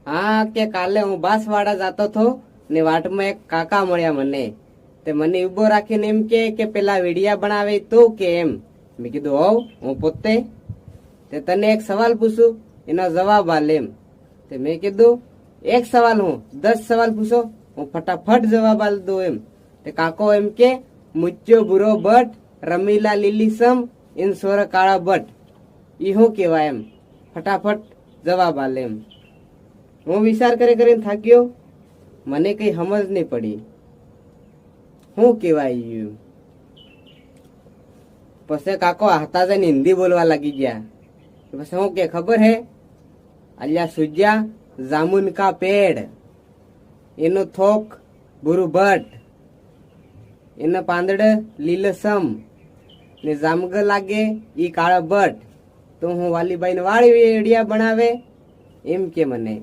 હા કે કાલે હું બાંસવાડા જતો હતો ને વાટમાં એક કાકા મળ્યા મને. તે મને ઉભો રાખીને એમ કે પેલા વિડિયા બનાવે તો કે એમ. મેં કીધું હોવ હું પોતે. તે તને એક સવાલ પૂછું એનો જવાબ આલ એમ. તે મેં કીધું એક સવાલ હું 10 સવાલ પૂછો હું ફટાફટ જવાબ આલ દઉં એમ. તે કાકો એમ કે મુચ્ચો બુરો બટ રમીલા લીલીસમ ઇન સોર કાળા બટ. ઈ શું કહેવાય એમ ફટાફટ જવાબ આલ એમ. હું વિચાર કરીને થાક્યો, મને કઈ સમજ નહીં પડી શું કહેવાય. પછી કાકો હાથા જઈને હિન્દી બોલવા લાગી ગયા. પછી શું કે ખબર હે, અલ્યા સુજ્યા જામુન કા પેડ, એનો થોક ભૂરું ભટ્ટ, એના પાંદડે લીલસમ ને જામગ લાગે ઈ કાળા બટ. તો હું વાલીબાઈ ને વાળી વેડિયા બનાવે એમ કે મને.